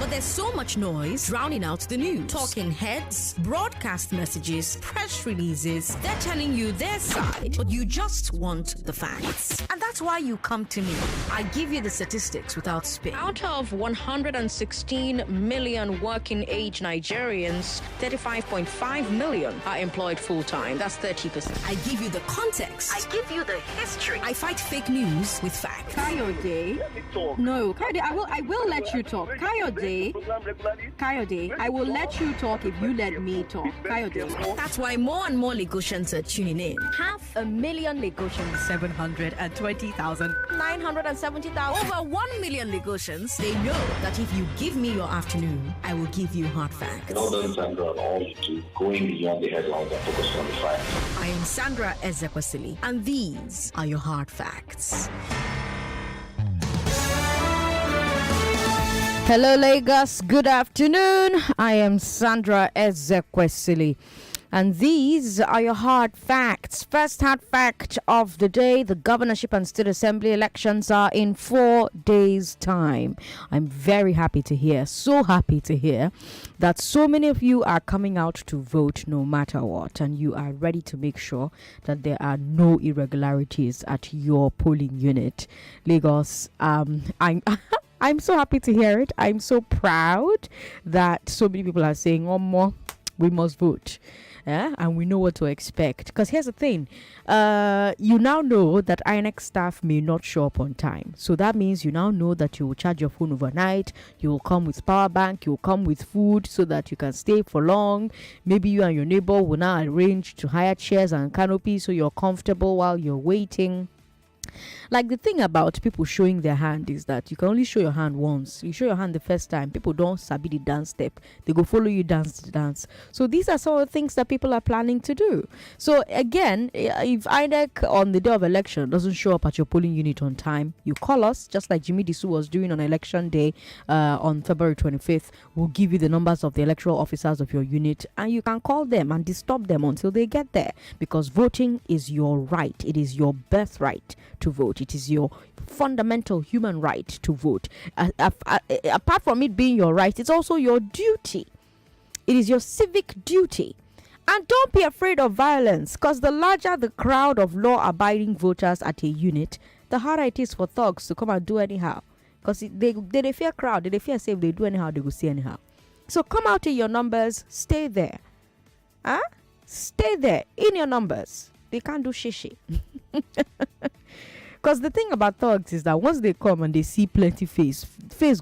But there's so much noise drowning out the news. Talking heads, broadcast messages, press releases. They're telling you their side, but you just want the facts. And that's why you come to me. I give you the statistics without spin. Out of 116 million working age Nigerians, 35.5 million are employed full-time. That's 30%. I give you the context. I give you the history. I fight fake news with facts. Kayode. No, Kayode, I will let you talk. Kayode, I will let you talk if you let me talk. Kayode. That's why more and more Lagosians are tuning in. 500,000 Lagosians. 720,000. 970,000. Over 1 million Lagosians, they know that if you give me your afternoon, I will give you hard facts. Well done, Sandra, on all you do, going beyond the headlines and focusing on the facts. I am Sandra Ezekwesili, and these are your hard facts. Hello, Lagos. Good afternoon. I am Sandra Ezekwesili, and these are your hard facts. First hard fact of the day: the governorship and state assembly elections are in 4 days' time. I'm very happy to hear, so happy to hear that so many of you are coming out to vote no matter what, and you are ready to make sure that there are no irregularities at your polling unit. Lagos, I'm so happy to hear it. I'm so proud that so many people are saying, "Oh, more, we must vote." Yeah, and we know what to expect. Because here's the thing. You now know that INEC staff may not show up on time. So that means you now know that you will charge your phone overnight. You will come with power bank. You will come with food so that you can stay for long. Maybe you and your neighbor will now arrange to hire chairs and canopy so you're comfortable while you're waiting. Like, the thing about people showing their hand is that you can only show your hand once. You show your hand the first time, people don't sabi the dance step. They go follow you dance to dance. So these are some of the things that people are planning to do. So again, if INEC on the day of election doesn't show up at your polling unit on time, you call us, just like Jimmy Disu was doing on election day on February 25th. We'll give you the numbers of the electoral officers of your unit, and you can call them and disturb them until they get there, because voting is your right. It is your birthright to vote. It is your fundamental human right to vote. Apart from it being your right, it's also your duty. It is your civic duty. And don't be afraid of violence, because the larger the crowd of law-abiding voters at a unit, the harder it is for thugs to come and do anyhow. Because they fear crowd. They fear say if they do anyhow, they will see anyhow. So come out in your numbers. Stay there. Stay there in your numbers. They can't do shishi. Because the thing about thugs is that once they come and they see plenty face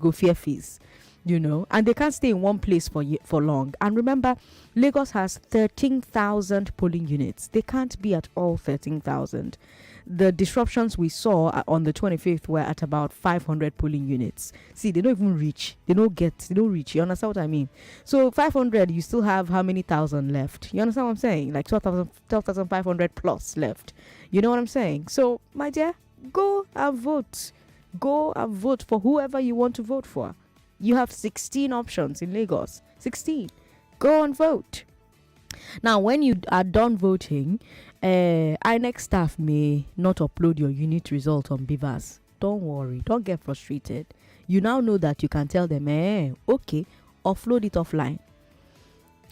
go fear face, and they can't stay in one place for long. And remember, Lagos has 13,000 polling units. They can't be at all 13,000. The disruptions we saw on the 25th were at about 500 polling units. See, they don't even reach. They don't reach. You understand what I mean? So 500, you still have how many thousand left? You understand what I'm saying? Like 12,500 plus left. You know what I'm saying? So, my dear, go and vote. Go and vote for whoever you want to vote for. You have 16 options in Lagos. 16. Go and vote. Now, when you are done voting, INEC staff may not upload your unit result on Beavers. Don't worry. Don't get frustrated. You now know that you can tell them, okay, offload it offline.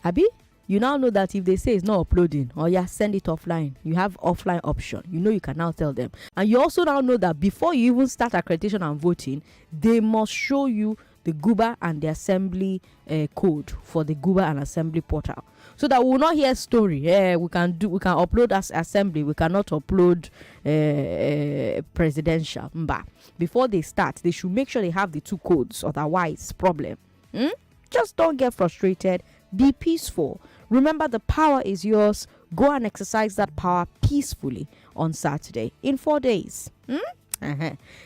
Abi? You now know that if they say it's not uploading, send it offline. You have offline option. You can now tell them. And you also now know that before you even start accreditation and voting, they must show you the GUBA and the assembly code for the GUBA and assembly portal, so that we will not hear story. We can upload as assembly, we cannot upload presidential. Before they start, they should make sure they have the two codes, otherwise problem. Just don't get frustrated. Be peaceful. Remember, the power is yours. Go and exercise that power peacefully on Saturday in 4 days.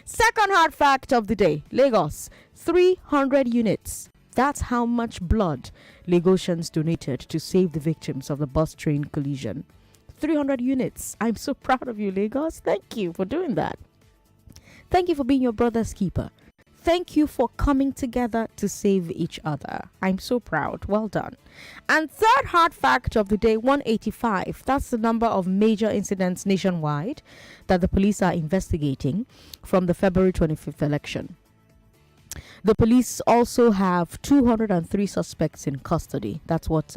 Second hard fact of the day: Lagos, 300 units. That's how much blood Lagosians donated to save the victims of the bus train collision. 300 units. I'm so proud of you, Lagos. Thank you for doing that. Thank you for being your brother's keeper. Thank you for coming together to save each other. I'm so proud. Well done. And third hard fact of the day: 185. That's the number of major incidents nationwide that the police are investigating from the February 25th election. The police also have 203 suspects in custody. That's what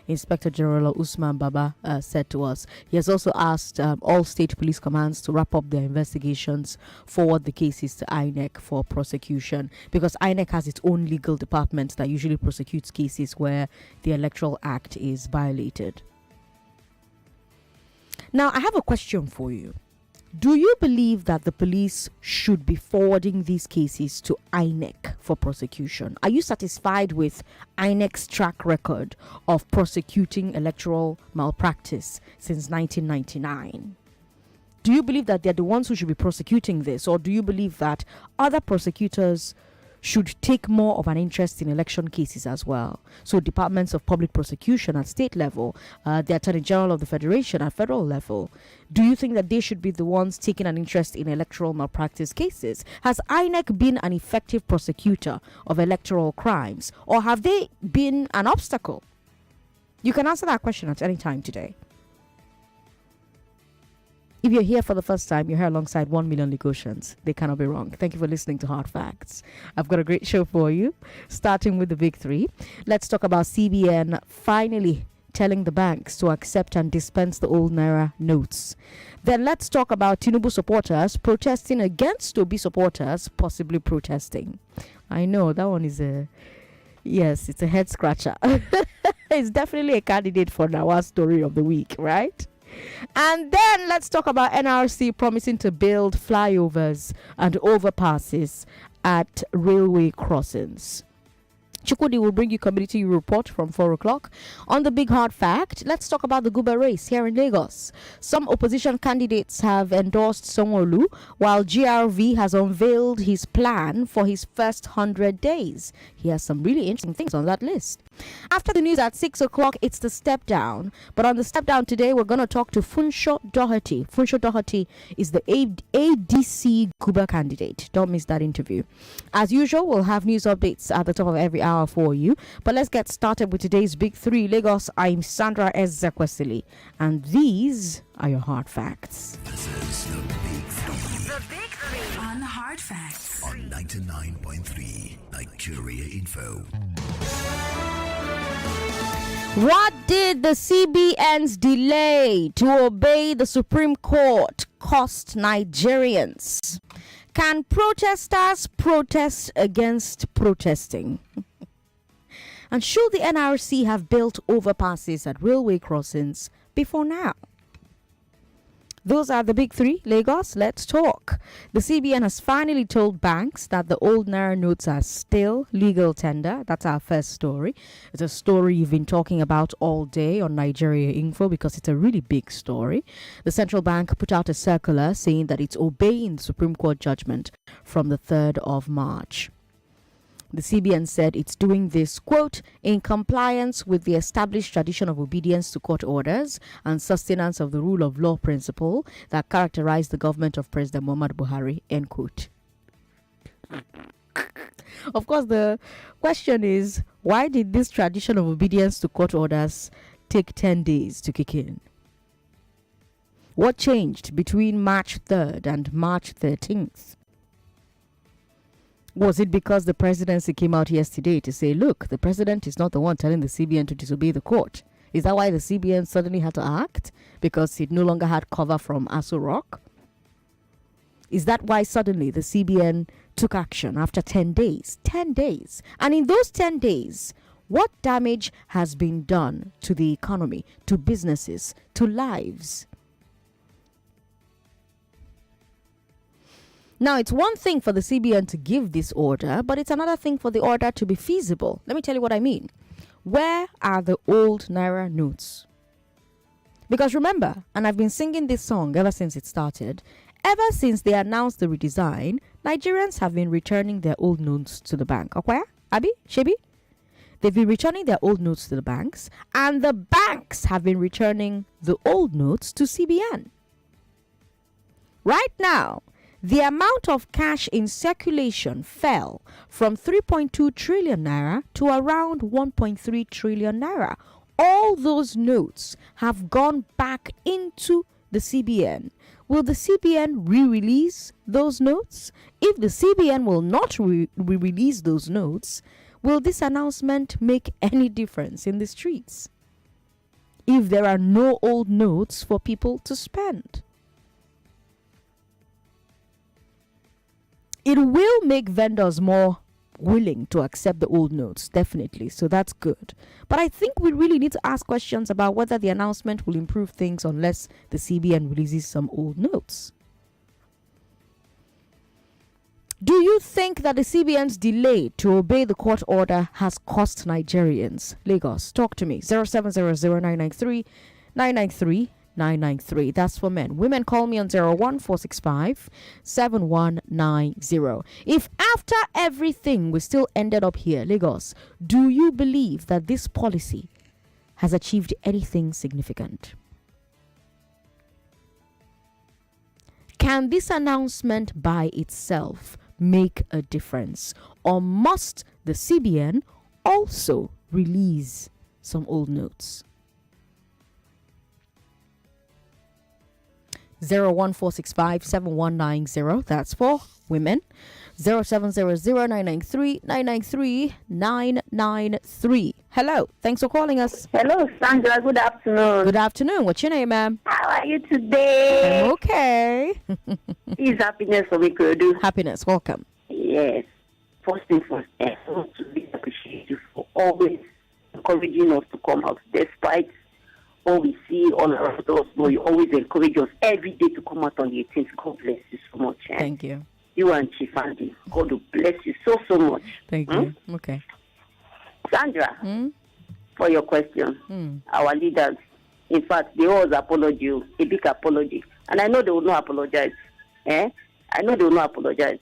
Inspector General Usman Baba said to us. He has also asked all state police commands to wrap up their investigations, forward the cases to INEC for prosecution, because INEC has its own legal department that usually prosecutes cases where the Electoral Act is violated. Now, I have a question for you. Do you believe that the police should be forwarding these cases to INEC for prosecution? Are you satisfied with INEC's track record of prosecuting electoral malpractice since 1999? Do you believe that they're the ones who should be prosecuting this, or do you believe that other prosecutors should take more of an interest in election cases as well? So departments of public prosecution at state level, the Attorney General of the Federation at federal level, do you think that they should be the ones taking an interest in electoral malpractice cases? Has INEC been an effective prosecutor of electoral crimes, or have they been an obstacle? You can answer that question at any time today. If you're here for the first time, you're here alongside 1 million Lagosians. They cannot be wrong. Thank you for listening to Hard Facts. I've got a great show for you, starting with the big three. Let's talk about CBN finally telling the banks to accept and dispense the old naira notes. Then let's talk about Tinubu supporters protesting against Obi supporters possibly protesting. I know that one is it's a head scratcher. It's definitely a candidate for our story of the week, right? And then let's talk about NRC promising to build flyovers and overpasses at railway crossings. Chukudi will bring you community report from 4 o'clock. On the big hard fact, let's talk about the Guba race here in Lagos. Some opposition candidates have endorsed Sanwo-Olu, while GRV has unveiled his plan for his first 100 days. He has some really interesting things on that list. After the news at 6 o'clock, it's the step down. But on the step down today, we're going to talk to Funsho Doherty. Funsho Doherty is the ADC Guba candidate. Don't miss that interview. As usual, we'll have news updates at the top of every hour for you. But let's get started with today's big three. Lagos, I'm Sandra Ezekwesili, and these are your hard facts. This is the big three. The big three on Hard Facts On 99.3 Nigeria Info. What did the CBN's delay to obey the Supreme Court cost Nigerians? Can protesters protest against protesting? And should the NRC have built overpasses at railway crossings before now? Those are the big three. Lagos, let's talk. The CBN has finally told banks that the old naira notes are still legal tender. That's our first story. It's a story you've been talking about all day on Nigeria Info because it's a really big story. The central bank put out a circular saying that it's obeying the Supreme Court judgment from the 3rd of March. The CBN said it's doing this, quote, in compliance with the established tradition of obedience to court orders and sustenance of the rule of law principle that characterized the government of President Muhammadu Buhari, end quote. Of course, the question is, why did this tradition of obedience to court orders take 10 days to kick in? What changed between March 3rd and March 13th? Was it because the presidency came out yesterday to say, look, the president is not the one telling the CBN to disobey the court? Is that why the CBN suddenly had to act? Because it no longer had cover from Aso Rock? Is that why suddenly the CBN took action after 10 days? 10 days. And in those 10 days, what damage has been done to the economy, to businesses, to lives? Now, it's one thing for the CBN to give this order, but it's another thing for the order to be feasible. Let me tell you what I mean. Where are the old naira notes? Because remember, and I've been singing this song ever since it started, ever since they announced the redesign, Nigerians have been returning their old notes to the bank. Okay? Abi? Shebi? They've been returning their old notes to the banks, and the banks have been returning the old notes to CBN. Right now, the amount of cash in circulation fell from 3.2 trillion naira to around 1.3 trillion naira. All those notes have gone back into the CBN, will the CBN re-release those notes? If the CBN will not re-release those notes, will this announcement make any difference in the streets? If there are no old notes for people to spend, it will make vendors more willing to accept the old notes, definitely. So that's good. But I think we really need to ask questions about whether the announcement will improve things unless the CBN releases some old notes. Do you think that the CBN's delay to obey the court order has cost Nigerians? Lagos, talk to me. 0700993 993. That's for men. Women, call me on 01465 7190. If after everything we still ended up here, Lagos, do you believe that this policy has achieved anything significant? Can this announcement by itself make a difference, or must the CBN also release some old notes? 01465 7190. That's for women. 0700-993-993. Hello. Thanks for calling us. Hello, Sandra. Good afternoon. Good afternoon. What's your name, ma'am? How are you today? I'm okay. It's happiness for me, Kudu. Happiness. Welcome. Yes. First thing first, I want to really appreciate you for always encouraging us to come out despite all we see all around us. But you always encourage us every day to come out on the 18th. God bless you so much. Thank you. You and Chief Andy. God will bless you so much. Thank you. Okay. Sandra, for your question, our leaders, in fact, they always apologize, a big apology. And I know they will not apologize. I know they will not apologize.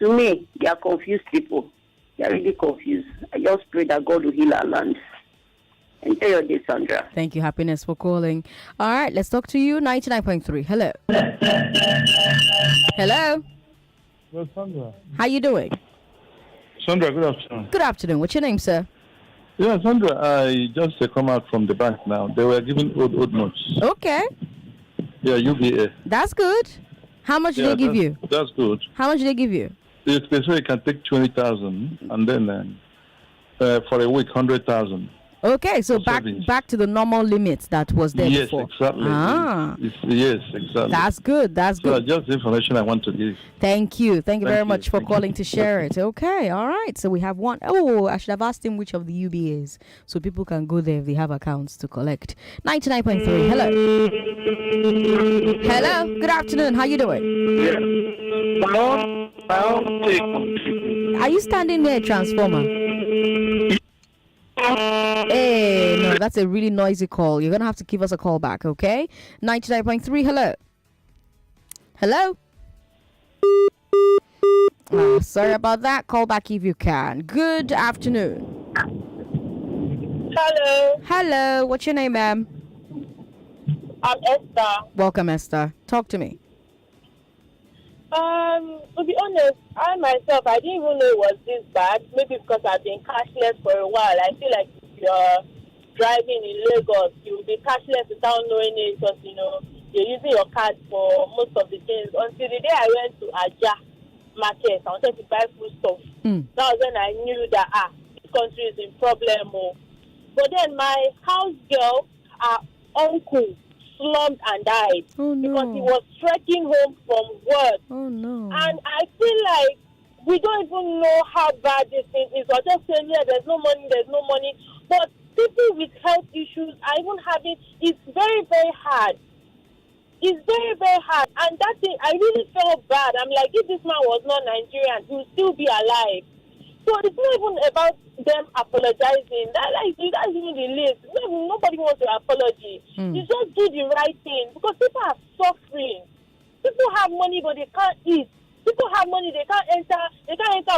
To me, they are confused people. They are really confused. I just pray that God will heal our land. Enjoy your day, Sandra. Thank you. Happiness for calling. All right, let's talk to you. 99.3. Hello. Hello. Well, Sandra. How you doing? Sandra, good afternoon. Good afternoon. What's your name, sir? Yeah, Sandra, I just come out from the bank now. They were giving old notes. Okay. Yeah, UBA. That's good. How much did they give you? That's good. How much did they give you? They say you can take 20,000 and then for a week, 100,000. Okay, so back to the normal limit that was there yes, before. Yes, exactly. Yes, exactly. That's good. That's good. Just the information I want to give. Thank you very much for calling to share it. Okay, all right. So we have one. Oh, I should have asked him which of the UBAs, so people can go there if they have accounts to collect. 99.3. Hello. Hello. Good afternoon. How you doing? Yeah. Hello. Are you standing near a transformer? Hey, no, that's a really noisy call. You're gonna have to give us a call back, okay? 99.3. Hello. Hello. Oh, sorry about that. Call back if you can. Good afternoon. Hello. Hello. What's your name, ma'am? I'm Esther. Welcome, Esther. Talk to me. To be honest, I myself, I didn't even know it was this bad. Maybe because I've been cashless for a while. I feel like if you're driving in Lagos, you'll be cashless without knowing it because, you're using your card for most of the things. Until the day I went to Aja market, I wanted to buy food stuff. That was when I knew that, this country is in problem. But then my house girl, uncle, slumped and died because he was trekking home from work. Oh no! And I feel like we don't even know how bad this thing is. We're just saying, there's no money. But people with health issues are even having. It's very, very hard. It's very, very hard. And that thing, I really felt bad. I'm like, if this man was not Nigerian, he would still be alive. So it's not even about them apologizing. That's even the least. Nobody wants an apology. You just do the right thing because people are suffering. People have money but they can't eat. People have money, they can't enter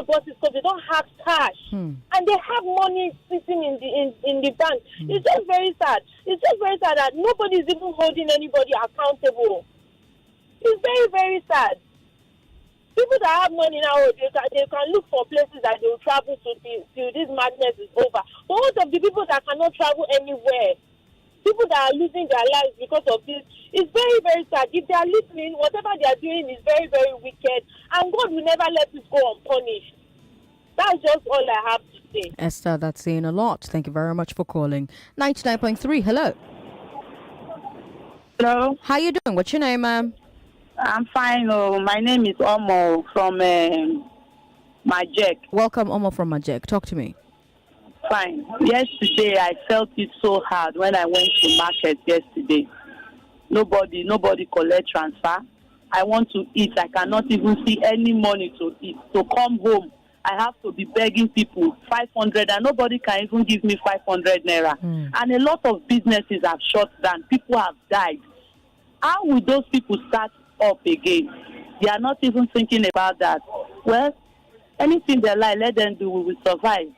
buses because they don't have cash. And they have money sitting in the bank. It's just very sad. It's just very sad that nobody is even holding anybody accountable. It's very, very sad. People that have money now, they can look for places that they will travel to till this madness is over. But what of the people that cannot travel anywhere? people that are losing their lives because of this. It's very, very sad. If they are listening, whatever they are doing is very, very wicked, and God will never let it go unpunished. That's just all I have to say. Esther, that's saying a lot. Thank you very much for calling. 99.3, hello. Hello. How you doing? What's your name, ma'am? I'm fine. Oh, my name is Omo from Majek. Welcome, Omo from Majek. Talk to me. Fine. Yesterday, I felt it so hard when I went to market yesterday. Nobody collect transfer. I want to eat. I cannot even see any money to eat. To come home, I have to be begging people 500, and nobody can even give me 500 naira. And a lot of businesses have shut down. People have died. How will those people start up again? They are not even thinking about that. Well, anything they like, let them do. We will survive.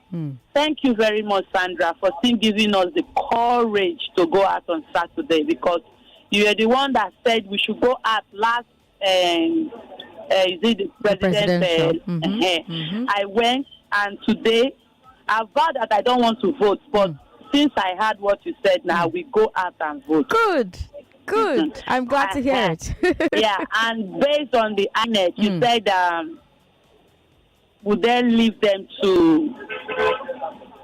Thank you very much, Sandra, for still giving us the courage to go out on Saturday, because you are the one that said we should go out last. Is it the president? I went, and today I've vowed that I don't want to vote, but since I heard what you said, now we go out and vote. Good. I'm glad to hear it. Yeah, and based on the INET, you said would they leave them to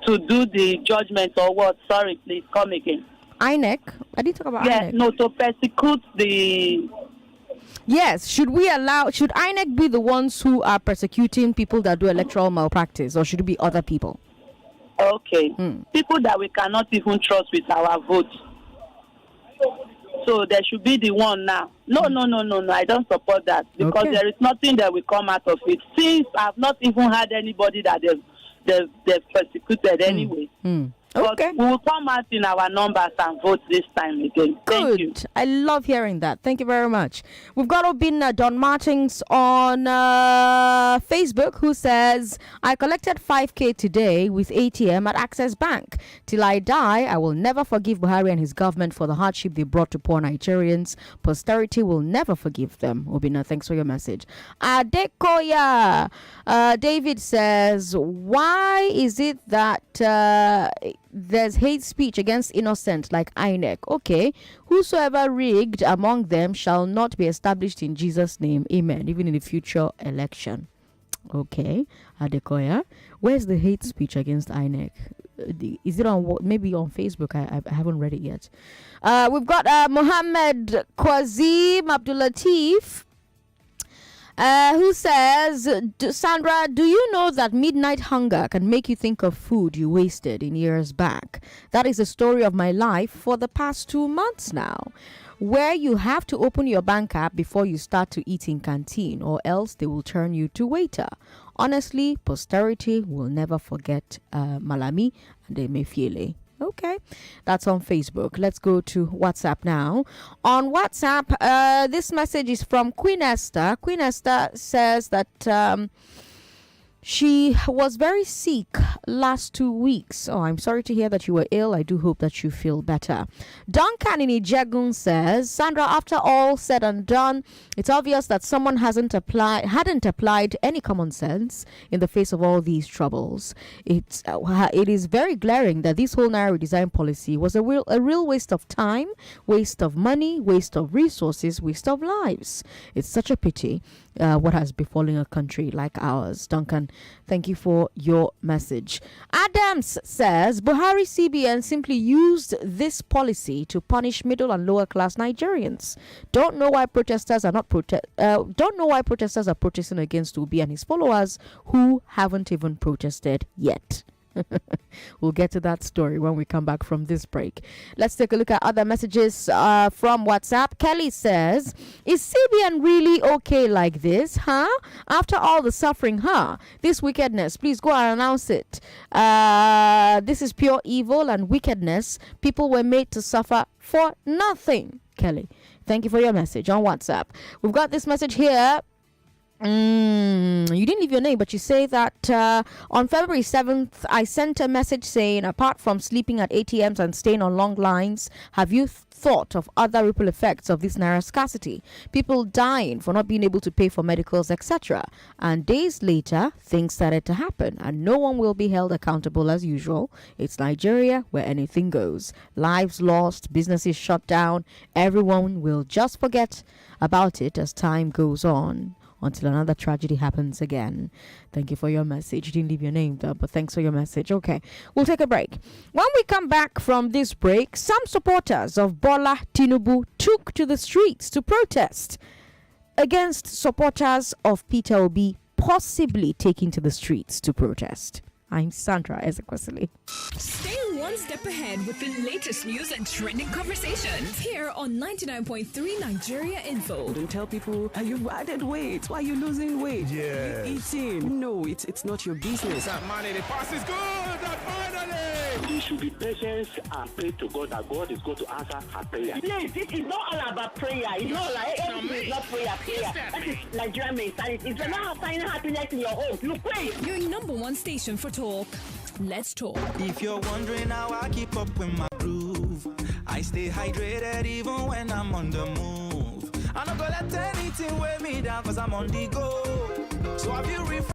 do the judgment or what? Sorry, please come again. INEC? I didn't talk about INEC. No, to persecute the... Yes, should INEC be the ones who are persecuting people that do electoral malpractice, or should it be other people? Okay. People that we cannot even trust with our votes. So there should be the one now. No, I don't support that, because there is nothing that will come out of it. Since I've not even had anybody that they've persecuted anyway. But we will come out in our numbers and vote this time again. Thank you. I love hearing that. Thank you very much. We've got Obin Don Martins on Facebook, who says, I collected 5K today with ATM at Access Bank. Till I die, I will never forgive Buhari and his government for the hardship they brought to poor Nigerians. Posterity will never forgive them. Obina, thanks for your message. Adekoya, David says, why is it that there's hate speech against innocent like INEC? Okay, whosoever rigged among them shall not be established in Jesus' name. Amen. Even in the future election. Okay, Adekoya, where's the hate speech against INEC? Is it on maybe on Facebook? I haven't read it yet. We've got Mohammed Kwazim Abdulatif, who says, Sandra, do you know that midnight hunger can make you think of food you wasted in years back? That is the story of my life for the past 2 months now, where you have to open your bank app before you start to eat in canteen, or else they will turn you to waiter. Honestly, posterity will never forget Malami and Emefiele. Okay, that's on Facebook. Let's go to WhatsApp now. On WhatsApp, this message is from Queen Esther. Queen Esther says that she was very sick last 2 weeks. Oh, I'm sorry to hear that you were ill. I do hope that you feel better. Duncan in Ijegun says, Sandra, after all said and done, it's obvious that someone hadn't applied any common sense in the face of all these troubles. It is very glaring that this whole Naira redesign policy was a real waste of time, waste of money, waste of resources, waste of lives. It's such a pity what has befallen a country like ours. Duncan, thank you for your message. Adams says Buhari CBN simply used this policy to punish middle and lower class Nigerians. Don't know why protesters are protesting against Obi and his followers who haven't even protested yet. We'll get to that story when we come back from this break. Let's take a look at other messages from WhatsApp. Kelly says, is CBN really okay like this, huh? After all the suffering, huh? This wickedness, please go and announce it. This is pure evil and wickedness. People were made to suffer for nothing. Kelly, thank you for your message on WhatsApp. We've got this message here You didn't leave your name, but you say that on February 7th, I sent a message saying, apart from sleeping at ATMs and staying on long lines, have you thought of other ripple effects of this naira scarcity? People dying for not being able to pay for medicals, etc. And days later, things started to happen, and no one will be held accountable as usual. It's Nigeria where anything goes. Lives lost, businesses shut down. Everyone will just forget about it as time goes on, until another tragedy happens again. Thank you for your message. You didn't leave your name though, but thanks for your message. Okay, we'll take a break. When we come back from this break, some supporters of Bola Tinubu took to the streets to protest against supporters of Peter Obi possibly taking to the streets to protest. I'm Sandra Ezekwesili. Stay one step ahead with the latest news and trending conversations here on 99.3 Nigeria Info. Don't tell people you've added weight. Why are you losing weight? Yeah. Eating. No, it's not your business. That money, the pass is good. Finally. We should be patient and pray to God that God is going to answer our prayer. Please, this is not all about prayer. It's not like everything is not prayer. That is Nigerian mentality. If you're not finding happiness in your home, you pray. Your number one station for talk. Let's talk. If you're wondering how I keep up with my groove, I stay hydrated even when I'm on the move. I'm not gonna let anything weigh me down cause I'm on the go. So have you refreshed?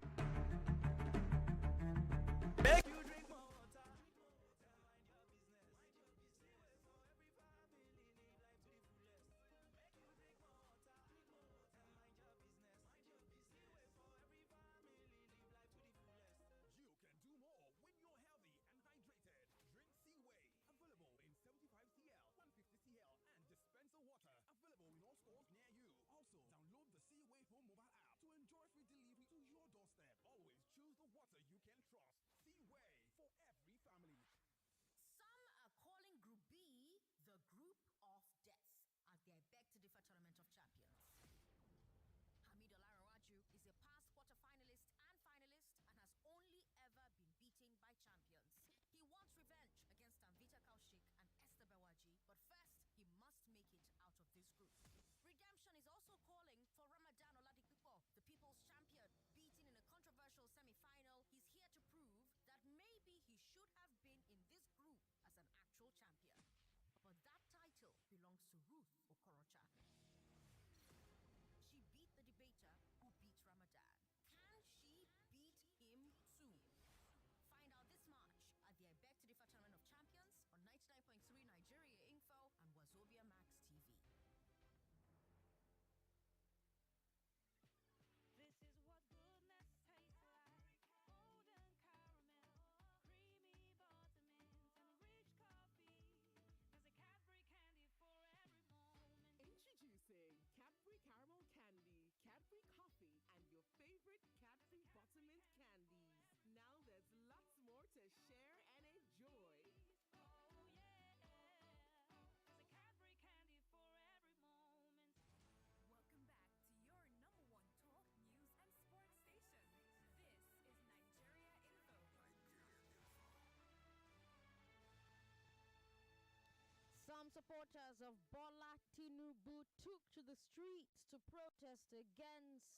Some supporters of Bola Tinubu took to the streets to protest against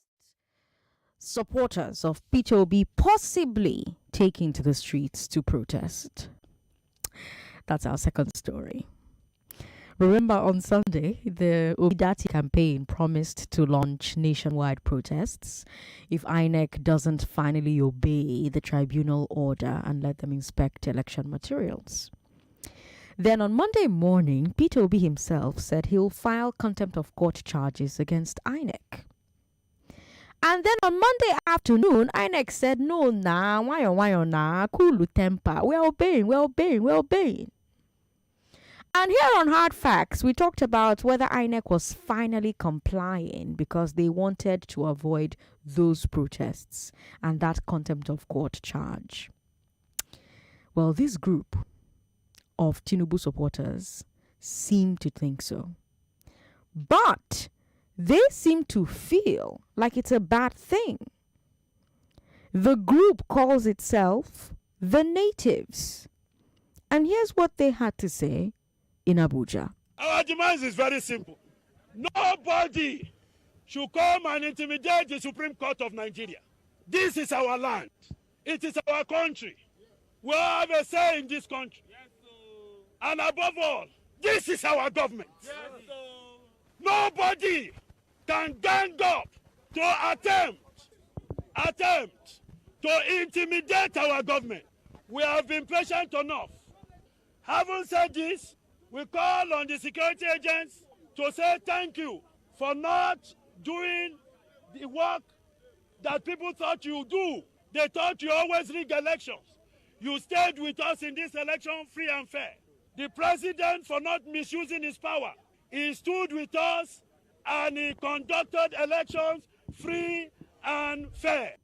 supporters of Peter Obi possibly taking to the streets to protest. That's our second story. Remember, on Sunday, the Obidati campaign promised to launch nationwide protests if INEC doesn't finally obey the tribunal order and let them inspect election materials. Then on Monday morning, Peter Obi himself said he'll file contempt of court charges against INEC. And then on Monday afternoon, INEC said, no, why, cool temper. We're obeying. And here on Hard Facts, we talked about whether INEC was finally complying because they wanted to avoid those protests and that contempt of court charge. Well, this group of Tinubu supporters seem to think so. But they seem to feel like it's a bad thing. The group calls itself the Natives. And here's what they had to say in Abuja. Our demand is very simple. Nobody should come and intimidate the Supreme Court of Nigeria. This is our land. It is our country. We have a say in this country. And above all, this is our government. Nobody can gang up to attempt to intimidate our government. We have been patient enough. Having said this, we call on the security agents to say thank you for not doing the work that people thought you do. They thought you always rig elections. You stayed with us in this election free and fair. The president, for not misusing his power, he stood with us and he conducted elections free and fair.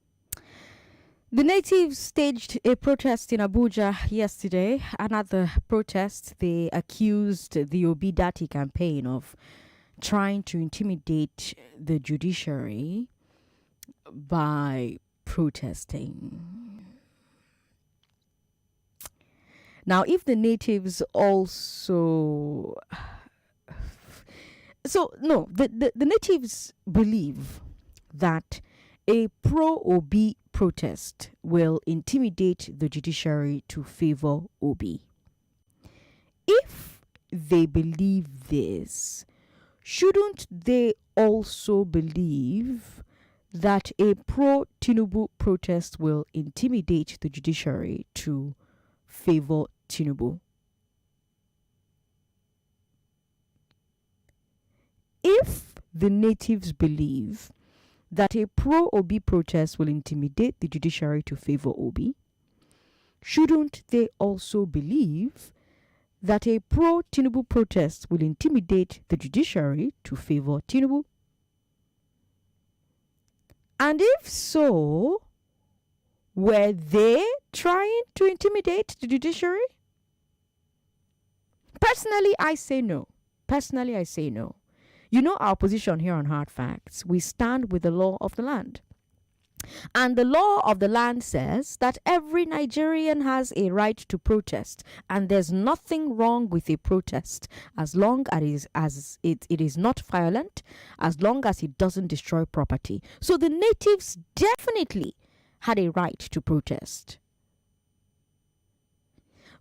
The natives staged a protest in Abuja yesterday, and at the protest, they accused the Obidati campaign of trying to intimidate the judiciary by protesting. Now, if the natives also... the natives believe that a pro-Obi protest will intimidate the judiciary to favor Obi. If they believe this, shouldn't they also believe that a pro-Tinubu protest will intimidate the judiciary to favor Tinubu? If the natives believe that a pro-Obi protest will intimidate the judiciary to favor Obi, shouldn't they also believe that a pro-Tinubu protest will intimidate the judiciary to favor Tinubu? And if so, were they trying to intimidate the judiciary? Personally, I say no. You know our position here on Hard Facts. We stand with the law of the land. And the law of the land says that every Nigerian has a right to protest, and there's nothing wrong with a protest as long as it is not violent, as long as it doesn't destroy property. So the natives definitely had a right to protest.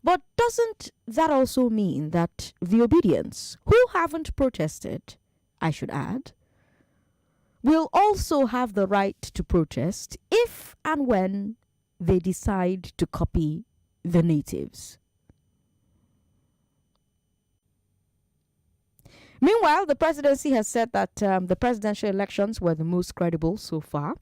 But doesn't that also mean that the obedience, who haven't protested, I should add, will also have the right to protest if and when they decide to copy the natives? Meanwhile, the presidency has said that the presidential elections were the most credible so far,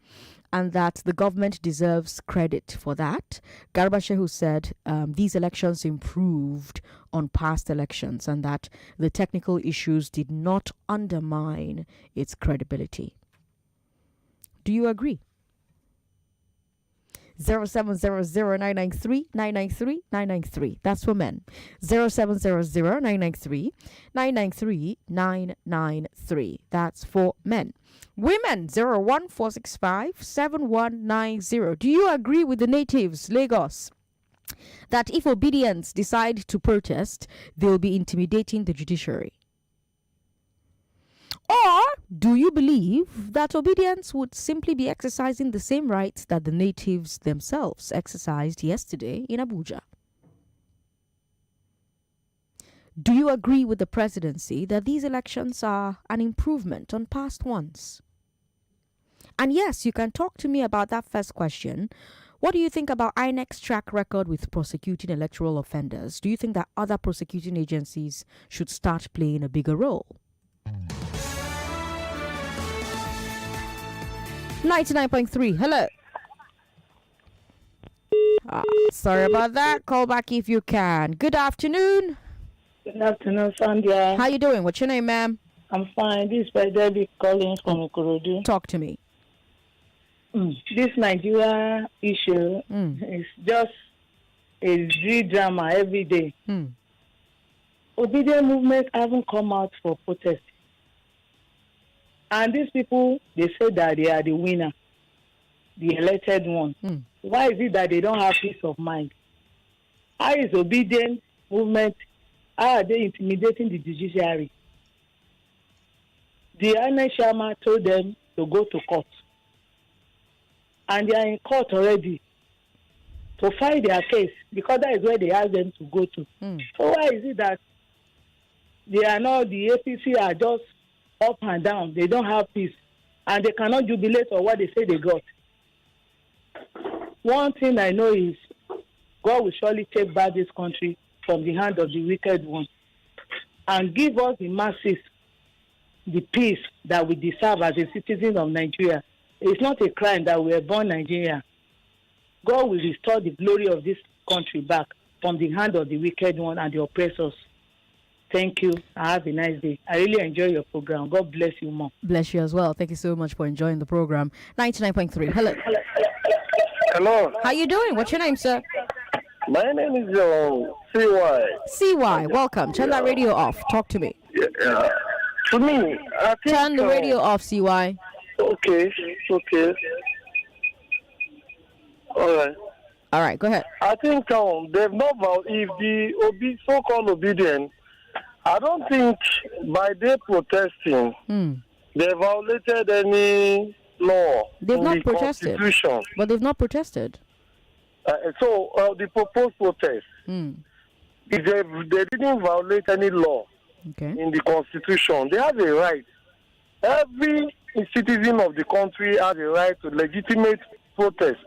and that the government deserves credit for that. Garba Shehu said these elections improved on past elections and that the technical issues did not undermine its credibility. Do you agree? 0700993-993-993. That's for men. 0700993-993-993. That's for men. Women, 01465-7190. Do you agree with the natives, Lagos, that if obedience decide to protest, they'll be intimidating the judiciary? Or do you believe that obedience would simply be exercising the same rights that the natives themselves exercised yesterday in Abuja? Do you agree with the presidency that these elections are an improvement on past ones? And yes, you can talk to me about that first question. What do you think about INEC's track record with prosecuting electoral offenders? Do you think that other prosecuting agencies should start playing a bigger role? 99.3. Hello. Sorry about that. Call back if you can. Good afternoon. Good afternoon, Sandra. How you doing? What's your name, ma'am? I'm fine. This is Debbie calling from Ikorodu. Talk to me. This Nigeria issue is just a real drama every day. Obedient movement haven't come out for protest. And these people, they say that they are the winner, the elected one. Why is it that they don't have peace of mind? How is obedient movement, how are they intimidating the judiciary? the INEC chairman told them to go to court. And they are in court already to file their case because that is where they asked them to go to. So why is it that they are not, the APC are just up and down? They don't have peace and they cannot jubilate on what they say they got. One thing I know is God will surely take back this country from the hand of the wicked one and give us the masses the peace that we deserve as a citizen of Nigeria. It's not a crime that we are born Nigeria. God will restore the glory of this country back from the hand of the wicked one and the oppressors. Thank you. Have a nice day. I really enjoy your program. God bless you more. Bless you as well. Thank you so much for enjoying the program. 99.3. Hello. Hello. How you doing? What's your name, sir? My name is CY. CY, welcome. Turn that radio off. Talk to me. Yeah. To me, I think... Turn the radio off, CY. Okay. All right, go ahead. I think they've not if the so-called obedience, I don't think by their protesting, they violated any law. They've not protested. Constitution. But they've not protested. So the proposed protest, they didn't violate any law in the Constitution. They have a right. Every citizen of the country has a right to legitimate protest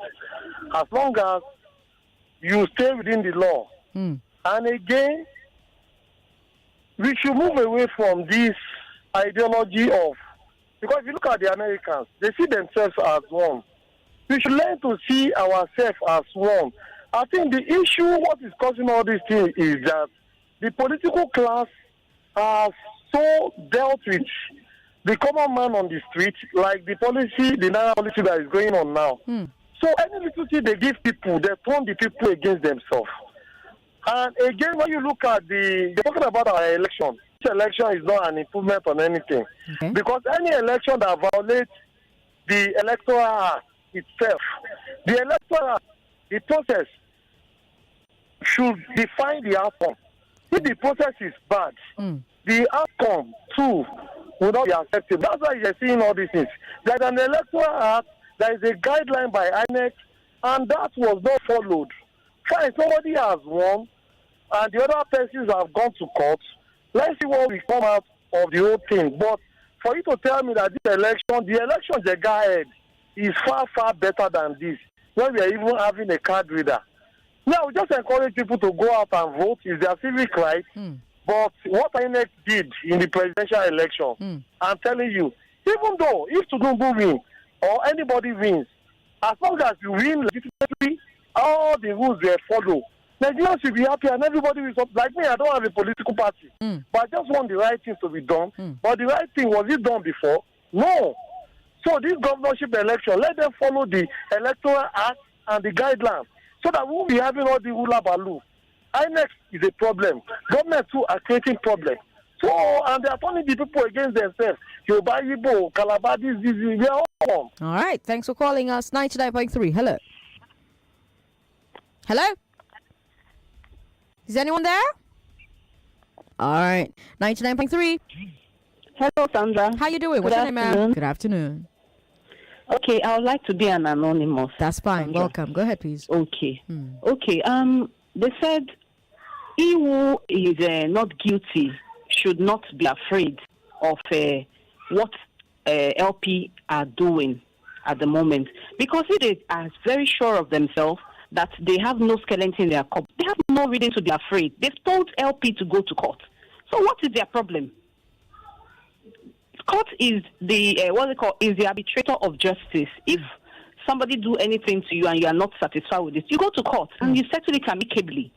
as long as you stay within the law. And again, we should move away from this ideology of, because if you look at the Americans, they see themselves as one. We should learn to see ourselves as one. I think the issue, what is causing all these things, is that the political class has so dealt with the common man on the street, like the policy, the naira policy that is going on now. So any little thing they give people, they turn the people against themselves. And again, when you look at they're talking about our election. This election is not an improvement on anything. Because any election that violates the electoral act itself, the electoral, the process should define the outcome. If the process is bad, the outcome too will not be acceptable. That's why you're seeing all these things. There's an electoral act, there is a guideline by INEC, and that was not followed. Fine, somebody has won, and the other persons have gone to court. Let's see what will come out of the whole thing. But for you to tell me that the election they got ahead is far, far better than this, when we are even having a card reader. Now, we just encourage people to go out and vote. It's their civic right. But what INEC did in the presidential election, I'm telling you, even though if Tinubu wins or anybody wins, as long as you win legitimately, all the rules were followed. Nigerians will be happy and everybody will stop. Like me, I don't have a political party, but I just want the right thing to be done. But the right thing, was it done before? No. So this governorship election, let them follow the electoral act and the guidelines so that we won't be having all the hula baloo. INEC is a problem. Government too are creating problems. So, and they are turning the people against themselves. Yoruba, Igbo, Calabar, this, we are all. All right. Thanks for calling us. 99.3. Hello. Hello? Is anyone there? All right. 99.3. Hello, Sandra. How you doing? What's your name, ma'am? Good afternoon. Okay, I would like to be an anonymous. That's fine. Sandra. Welcome. Go ahead, please. Okay. Okay. They said he who is not guilty should not be afraid of what LP are doing at the moment, because they are very sure of themselves that they have no skeleton in their cup. They have no reason to be afraid. They've told LP to go to court. So what is their problem? Court is the is the arbitrator of justice. If somebody do anything to you and you are not satisfied with it, you go to court and you settle it amicably.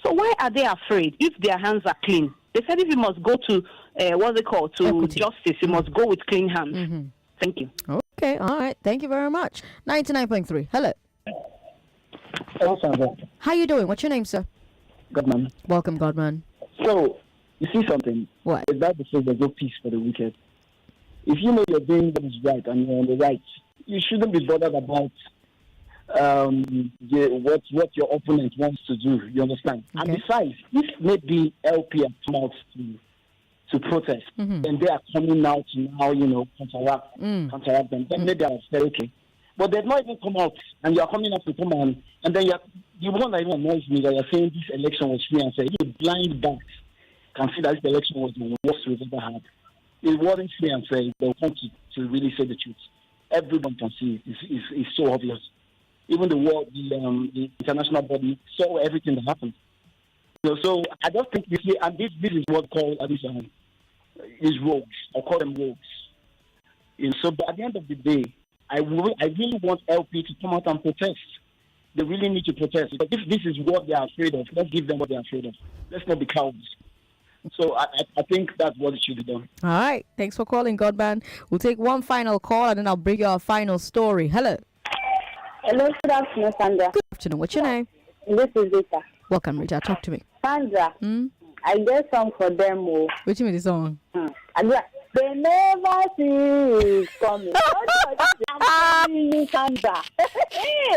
So why are they afraid if their hands are clean? They said if you must go to to equity. Justice, you must go with clean hands. Thank you. Okay, all right. Thank you very much. 99.3. Hello. Hello, Sandra. How you doing? What's your name, sir? Godman. Welcome, Godman. So, you see something? What? The Bible says there's no peace for the wicked. If you know you're doing what is right and you're on the right, you shouldn't be bothered about what your opponent wants to do. You understand? Okay. And besides, if maybe LP had come out to to protest. And they are coming out to now, counteract them. Then maybe I'll say, okay. But they've not even come out, and you're coming up to come on, and then the one that even annoys me that you're saying this election was free and fair. You blind backs can see that this election was the worst we've ever had. It wasn't free and fair. They want to really say the truth. Everyone can see it. It's so obvious. Even the world, the international body saw everything that happened. So I just think this is what called these rogues. I call them rogues. So but at the end of the day, I really want LP to come out and protest. They really need to protest. But if this is what they are afraid of, let's give them what they are afraid of. Let's not be cowards. So I think that's what it should be done. All right. Thanks for calling, Godman. We'll take one final call and then I'll bring you our final story. Hello. Hello, good afternoon, Sandra. Good afternoon. What's your name? This is Rita. Welcome, Rita. Talk to me. Sandra, I get song for them. What do you mean the song? They never see it coming. I'm telling you, Sandra. Hey,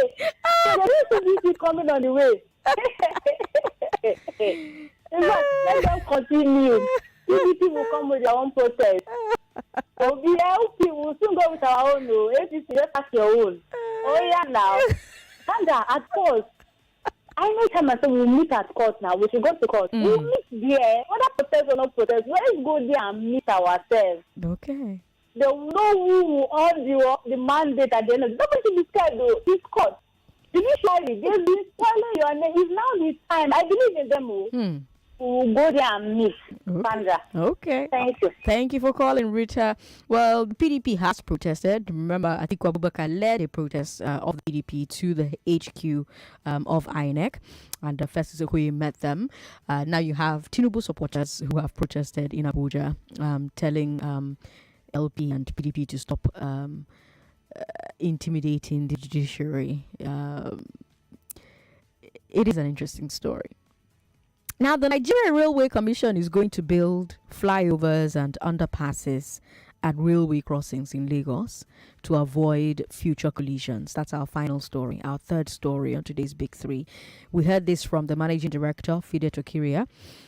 they don't see it coming on the way. Let them continue. PDP will come with their own protest. OBLP will soon go with our own. APC, let us your own. Oh, yeah, now. Sandra, at first, I know time I said we'll meet at court now. We should go to court. We'll meet there. Whether protest or not protest, let's go there and meet ourselves. Okay. They will know who will hold the mandate at the end of the day. Nobody should be scared though. It's court. Judiciary, they've been spoiling your name. It's now the time. I believe in them. We'll go there and meet. Sandra. Okay. Thank you. Thank you for calling, Rita. Well, the PDP has protested. Remember, Atiku Abubakar led a protest of the PDP to the HQ of INEC, and Festus Okoye met them. Now you have Tinubu supporters who have protested in Abuja, telling LP and PDP to stop intimidating the judiciary. It is an interesting story. Now, the Nigerian Railway Commission is going to build flyovers and underpasses at railway crossings in Lagos to avoid future collisions. That's our final story, our third story on today's Big Three. We heard this from the managing director, Fide Tokiria.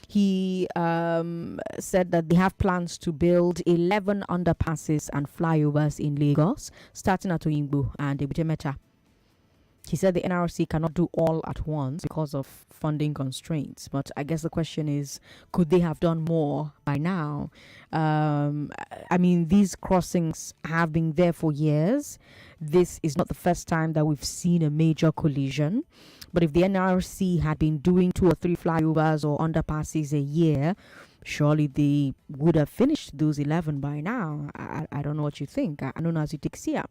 He said that they have plans to build 11 underpasses and flyovers in Lagos, starting at Oyingbo and Ebutemeta. He said the NRC cannot do all at once because of funding constraints. But I guess the question is, could they have done more by now? I mean, these crossings have been there for years. This is not the first time that we've seen a major collision. But if the NRC had been doing 2 or 3 flyovers or underpasses a year, surely they would have finished those 11 by now. I don't know what you think. I don't know as you take Sia.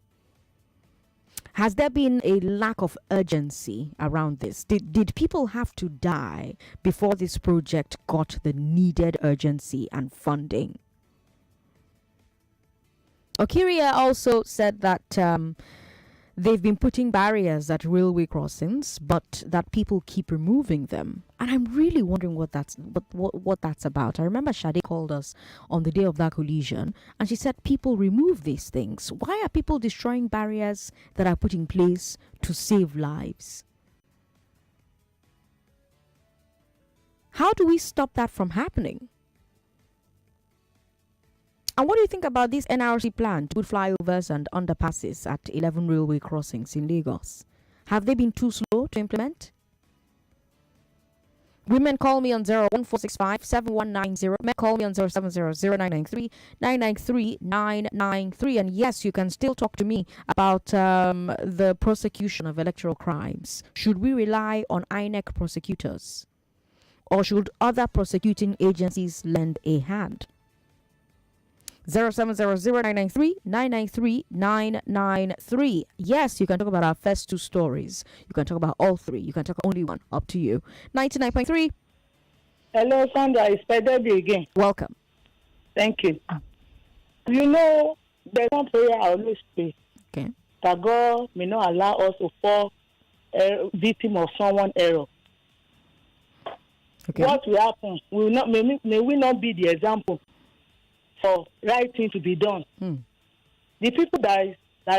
Has there been a lack of urgency around this? Did people have to die before this project got the needed urgency and funding? Okiria also said that they've been putting barriers at railway crossings, but that people keep removing them. And I'm really wondering what that's about. I remember Shade called us on the day of that collision, and she said people remove these things. Why are people destroying barriers that are put in place to save lives? How do we stop that from happening? And what do you think about this NRC plan to put flyovers and underpasses at 11 railway crossings in Lagos? Have they been too slow to implement? Women call me on 01465 7190. Men call me on 070 993. And yes, you can still talk to me about the prosecution of electoral crimes. Should we rely on INEC prosecutors? Or should other prosecuting agencies lend a hand? 0700993. Yes, you can talk about our first 2 stories. You can talk about all 3. You can talk only one. Up to you. 99.3. Hello, Sandra. It's Pedebi again. Welcome. Thank you. You know, there's one prayer I always pray. Okay. That God may not allow us to fall victim of someone's error. Okay. What will happen? May we not be the example for right thing to be done. The people that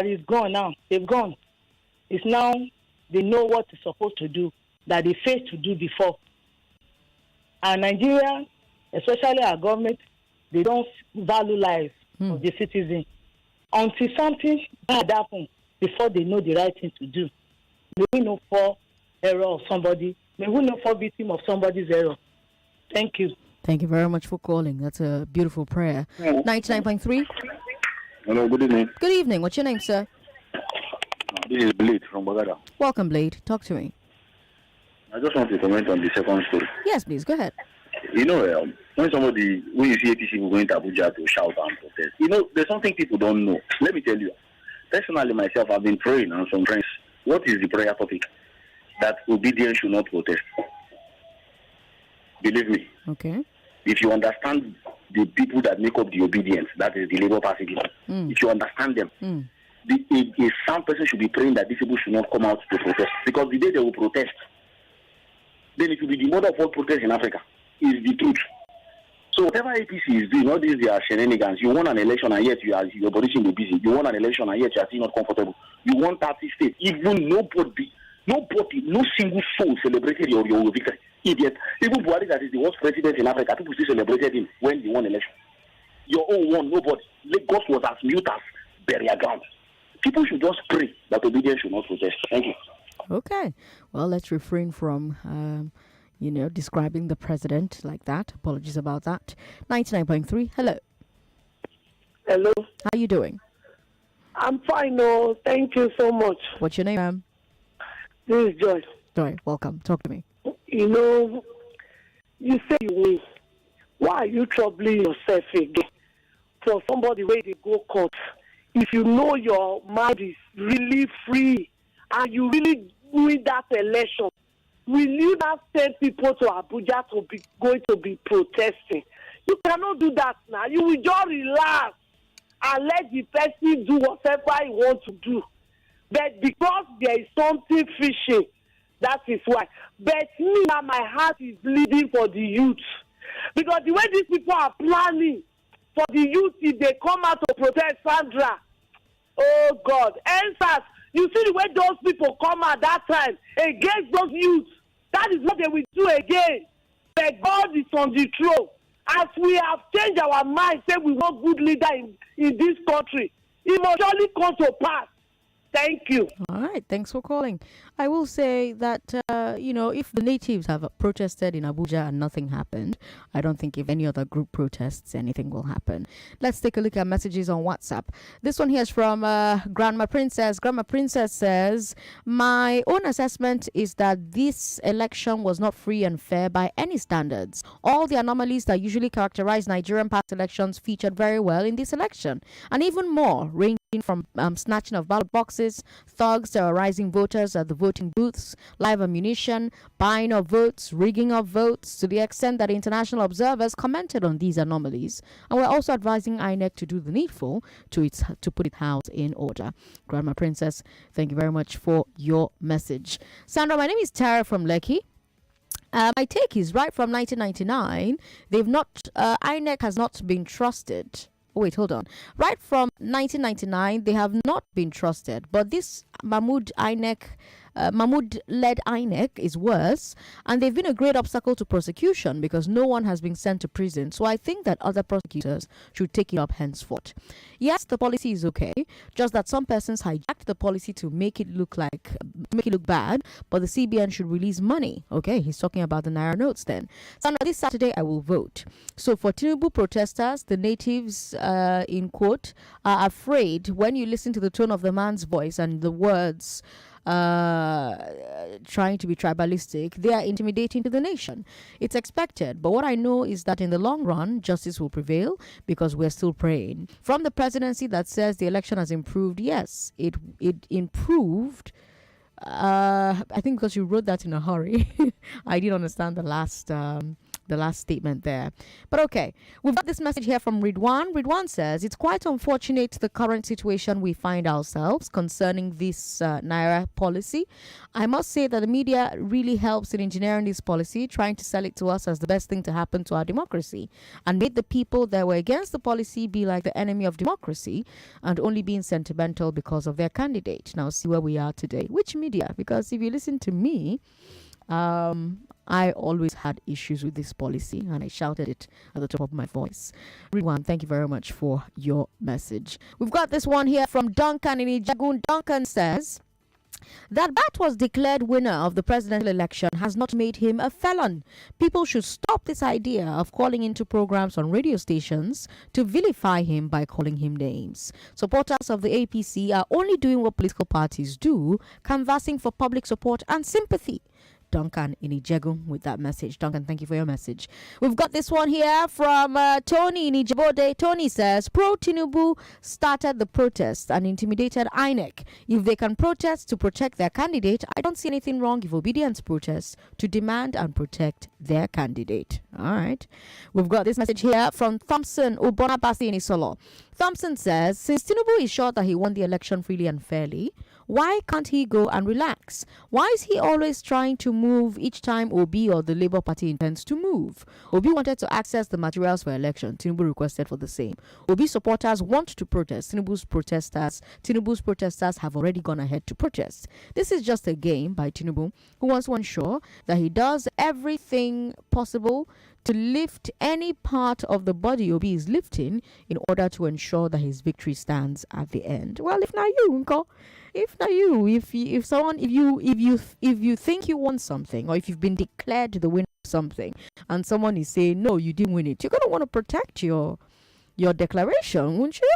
is gone now, they've gone. It's now they know what they're supposed to do that they failed to do before. And Nigeria, especially our government, they don't value lives of the citizen. Until something bad happens before they know the right thing to do. May we not fall error of somebody. May we not fall victim of somebody's error. Thank you. Thank you very much for calling. That's a beautiful prayer. 99.3. Hello, good evening. Good evening. What's your name, sir? This is Blade from Bagada. Welcome, Blade. Talk to me. I just want to comment on the second story. Yes, please. Go ahead. When you see APC people going to Abuja to shout and protest, there's something people don't know. Let me tell you. Personally, myself, I've been praying on some friends. What is the prayer topic? That obedience should not protest. Believe me. Okay. If you understand the people that make up the obedience, that is the Labour Party people. If you understand them, a sound person should be praying that these people should not come out to protest. Because the day they will protest, then it will be the mother of all protests in Africa. Is the truth. So whatever APC is doing, all these they are shenanigans. You won an election and yet your opposition will be busy. You won an election and yet you are still not comfortable. You won 30 states. Even nobody, no single soul celebrated your victory. Idiot. Even Buhari, that is the worst president in Africa, people still celebrated him when he won election. Your own won, nobody. Lagos was as mute as burial ground. People should just pray that obedience should not protest. Thank you. Okay. Well, let's refrain from describing the president like that. Apologies about that. 99.3. Hello. Hello. How are you doing? I'm fine. No, thank you so much. What's your name, ma'am? This is Joy. Joy, welcome. Talk to me. You say you win. Why are you troubling yourself again for somebody where they go court? If you know your mind is really free and you really win that election, will you not send people to Abuja to be going to be protesting? You cannot do that now. You will just relax and let the person do whatever he wants to do. But because there is something fishy, that is why. But me now, my heart is bleeding for the youth. Because the way these people are planning for the youth, if they come out to protest Sandra, oh God, answers. You see the way those people come out that time against those youth. That is what they will do again. But God is on the throne. As we have changed our mind, say we want good leader in this country, it must surely come to pass. Thank you. All right. Thanks for calling. I will say that, if the natives have protested in Abuja and nothing happened, I don't think if any other group protests, anything will happen. Let's take a look at messages on WhatsApp. This one here is from Grandma Princess. Grandma Princess says, my own assessment is that this election was not free and fair by any standards. All the anomalies that usually characterize Nigerian past elections featured very well in this election, and even more, ranging from snatching of ballot boxes, thugs terrorizing voters at the voting booths, live ammunition, buying of votes, rigging of votes, to the extent that international observers commented on these anomalies and were also advising INEC to do the needful to put its house in order. Grandma Princess, thank you very much for your message. Sandra, my name is Tara from Lekki. My take is right from 1999, INEC has not been trusted. Wait, hold on. Right from 1999, they have not been trusted. But this Mahmoud led INEC is worse, and they've been a great obstacle to prosecution because no one has been sent to prison. So I think that other prosecutors should take it up henceforth. Yes, the policy is okay, just that some persons hijacked the policy to make it look bad, but the CBN should release money. Okay, he's talking about the naira notes then. So this Saturday I will vote. So for Tinubu protesters, the natives in quote are afraid when you listen to the tone of the man's voice and the words trying to be tribalistic, they are intimidating to the nation. It's expected, but what I know is that in the long run, justice will prevail because we're still praying. From the presidency that says the election has improved, yes, it improved. I think because you wrote that in a hurry, I didn't understand the last statement there. But okay, we've got this message here from Ridwan. Ridwan says, it's quite unfortunate the current situation we find ourselves concerning this naira policy. I must say that the media really helps in engineering this policy, trying to sell it to us as the best thing to happen to our democracy, and made the people that were against the policy be like the enemy of democracy and only being sentimental because of their candidate. Now see where we are today. Which media? Because if you listen to me, I always had issues with this policy, and I shouted it at the top of my voice. Everyone, thank you very much for your message. We've got this one here from Duncan in Ijagun. Duncan says, that Bat was declared winner of the presidential election has not made him a felon. People should stop this idea of calling into programs on radio stations to vilify him by calling him names. Supporters of the APC are only doing what political parties do, canvassing for public support and sympathy. Duncan in Ijegun with that message. Duncan, thank you for your message. We've got this one here from Tony in Ijebode. Tony says, Pro Tinubu started the protest and intimidated INEC. If they can protest to protect their candidate, I don't see anything wrong if obedience protests to demand and protect their candidate. All right. We've got this message here from Thompson Ubonabasi in Isolo. Thompson says, since Tinubu is sure that he won the election freely and fairly, why can't he go and relax? Why is he always trying to move each time Obi or the Labour Party intends to move? Obi wanted to access the materials for election. Tinubu requested for the same. Obi supporters want to protest. Tinubu's protesters have already gone ahead to protest. This is just a game by Tinubu, who wants to ensure that he does everything possible to lift any part of the body Obi is lifting in order to ensure that his victory stands at the end. Well, if not you, Uncle. If you think you won something, or if you've been declared the winner of something and someone is saying no, you didn't win it, you're gonna want to protect your declaration, won't you?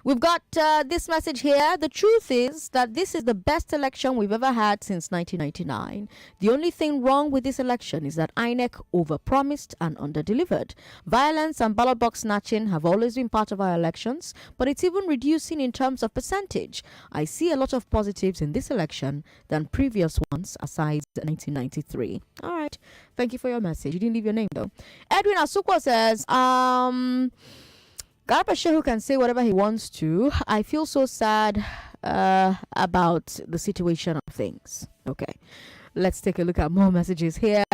We've got this message here. The truth is that this is the best election we've ever had since 1999. The only thing wrong with this election is that INEC overpromised and underdelivered. Violence and ballot box snatching have always been part of our elections, but it's even reducing in terms of percentage. I see a lot of positives in this election than previous ones, aside 1993. All right. Thank you for your message. You didn't leave your name, though. Edwin Asukwa says, Garba Shehu can say whatever he wants to. I feel so sad about the situation of things. Okay. Let's take a look at more messages here.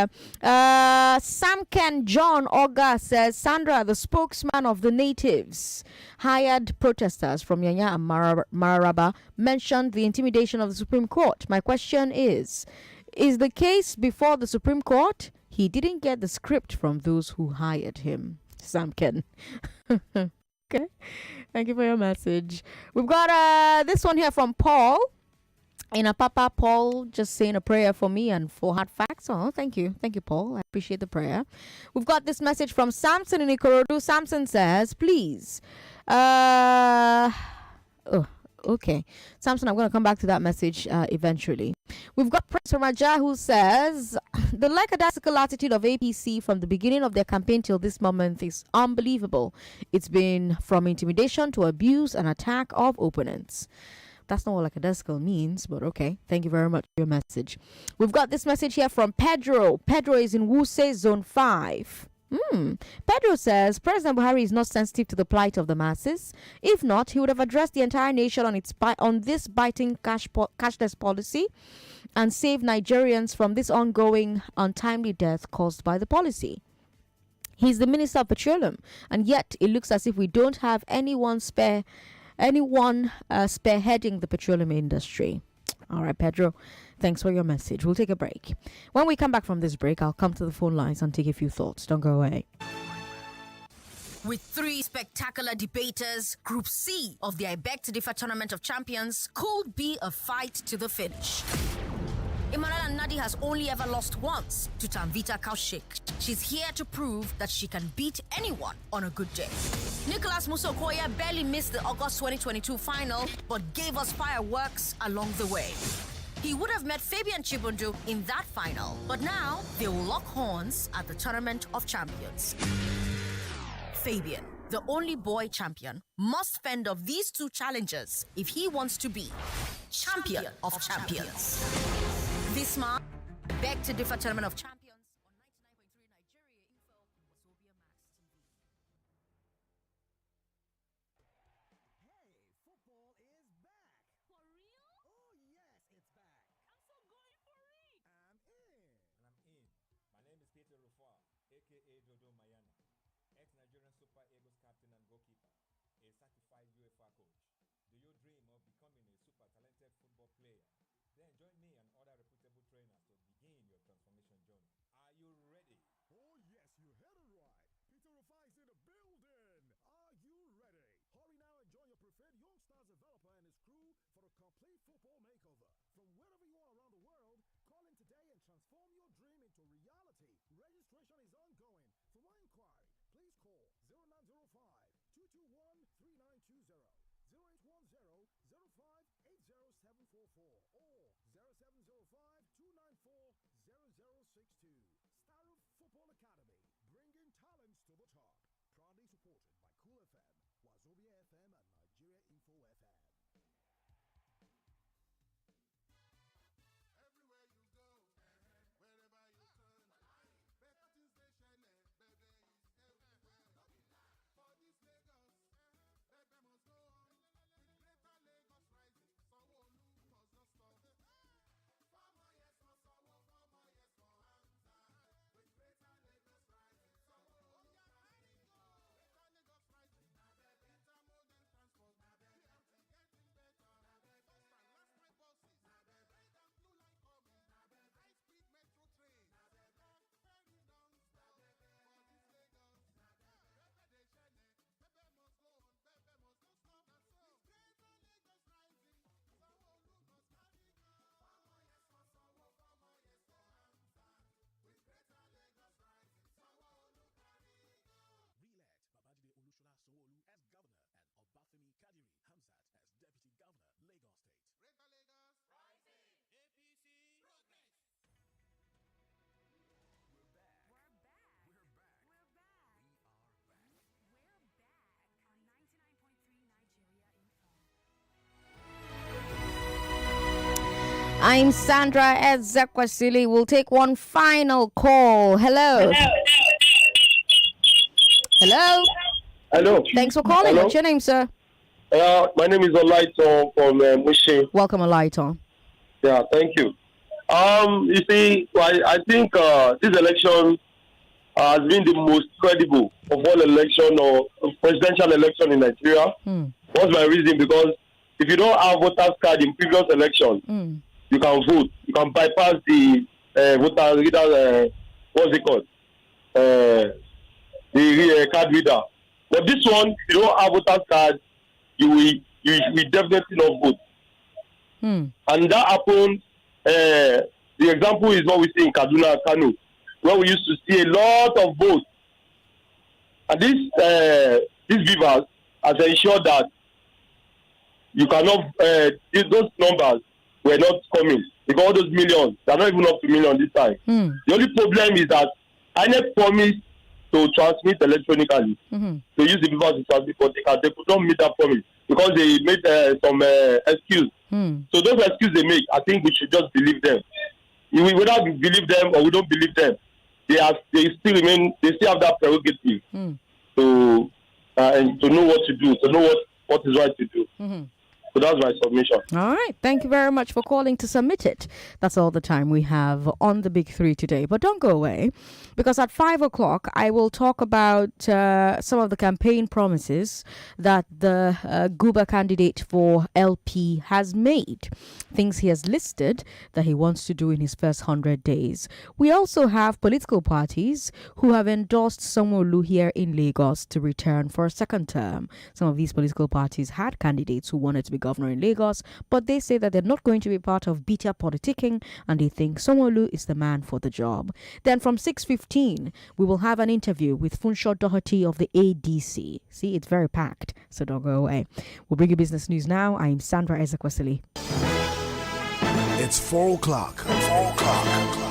Samken John Oga says, Sandra, the spokesman of the natives, hired protesters from Yanya and Mararaba, mentioned the intimidation of the Supreme Court. My question is the case before the Supreme Court? He didn't get the script from those who hired him. Samken. Okay. Thank you for your message. We've got this one here from Paul. In a Papa, Paul just saying a prayer for me and for hard facts. Oh, thank you. Thank you, Paul. I appreciate the prayer. We've got this message from Samson in Ikorodu. Samson says, please. Okay. Samson, I'm going to come back to that message eventually. We've got Prince Ramaja who says, the lackadaisical attitude of APC from the beginning of their campaign till this moment is unbelievable. It's been from intimidation to abuse and attack of opponents. That's not what lackadaisical means, but okay. Thank you very much for your message. We've got this message here from Pedro. Pedro is in Wuse Zone 5. Pedro says President Buhari is not sensitive to the plight of the masses. If not, he would have addressed the entire nation on this biting cashless policy and saved Nigerians from this ongoing untimely death caused by the policy. He's the Minister of Petroleum, and yet it looks as if we don't have anyone spearheading the petroleum industry. All right, Pedro, thanks for your message. We'll take a break. When we come back from this break, I'll come to the phone lines and take a few thoughts. Don't go away. With 3 spectacular debaters, Group C of the I Beg to Differ Tournament of Champions could be a fight to the finish. Emmanuel Nadi has only ever lost once to Tamvita Kaushik. She's here to prove that she can beat anyone on a good day. Nicholas Musokoya barely missed the August 2022 final, but gave us fireworks along the way. He would have met Fabian Chibundu in that final, but now they will lock horns at the Tournament of Champions. Fabian, the only boy champion, must fend off these 2 challengers if he wants to be champion of champions. This month, Beg to Differ Tournament of Champions. Ex-Nigerian Super Eagles captain and goalkeeper, a certified UEFA coach. Do you dream of becoming a super talented football player? Then join me and other reputable trainers to begin your transformation preferred Young Stars developer and his crew for a complete football makeover. From wherever you are around the world, call in today and transform your dream into reality. Registration is ongoing. For more inquiry, please call 0905-221-3920, 0810-05-80744, or 0705-294-0062. Star of Football Academy, bringing talents to the top. Proudly supported by Cool FM, Wazobia FM, and Nigeria Info FM. Everywhere you go, wherever you turn, better things they shine, baby, is everywhere. For this Lagos, baby must go on. With greater Lagos rising, Sanwo-Olu must not stop. 4 more years for Sanwo, 4 more years for Hamza. With greater Lagos rising, Sanwo-Olu carry go. Greater Lagos rising, better modern transport, BRT getting better. First and last night buses, red and blue line coming, high speed metro train, ferry non-stop. For this Lagos, Pepe dey shine, Pepe must go on, Pepe must not stop. And so, with greater Lagos rising, Sanwo-Olu must carry go. 4 more years for Sanwo, 4 more years for Hamza. With greater Lagos rising, Sanwo-Olu carry go. Re-elect Babajide Olusola Sanwo-Olu as governor and Obafemi Kadiri Hamzat as deputy governor, Lagos State. Greater Lagos rising, APC progress. We're back. We're back. We're back. We're back. We are back. We're back on 99.3 Nigeria Info. I'm Sandra Ezekwesili. We'll take one final call. Hello. Hello. Hello. Thanks for calling. Hello. What's your name, sir? My name is Olaito from Mushin. Welcome, Alaito. Yeah, thank you. You see, I think this election has been the most credible of all election or presidential election in Nigeria. What's my reason? Because if you don't have voters card in previous election, you can vote. You can bypass the voter reader. What's it called? The card reader. But this one, if you don't have voters card, you will definitely not vote. And that happened. The example is what we see in Kaduna, Kano, where we used to see a lot of votes. And these beavers has ensured that you cannot, those numbers were not coming. Because all those millions, they're not even up to million this time. The only problem is that INEC promised to transmit electronically. To use the beavers to transmit, but they could not meet that promise because they made some excuse. So those excuses they make, I think we should just believe them. Whether we believe them or we don't believe them, they still have that prerogative to know what to do, to know what is right to do. So that's my submission. All right. Thank you very much for calling to submit it. That's all the time we have on the Big Three today. But don't go away, because at 5 o'clock, I will talk about some of the campaign promises that the Guba candidate for LP has made. Things he has listed that he wants to do in his first 100 days. We also have political parties who have endorsed Sanwo-Olu here in Lagos to return for a second term. Some of these political parties had candidates who wanted to be governor in Lagos, but they say that they're not going to be part of bitter politicking and they think Sanwo-Olu is the man for the job. Then from 6:15, we will have an interview with Funsho Doherty of the ADC. See, it's very packed, so don't go away. We'll bring you business news now. I'm Sandra Ezekwesili. It's 4 o'clock. 4 o'clock.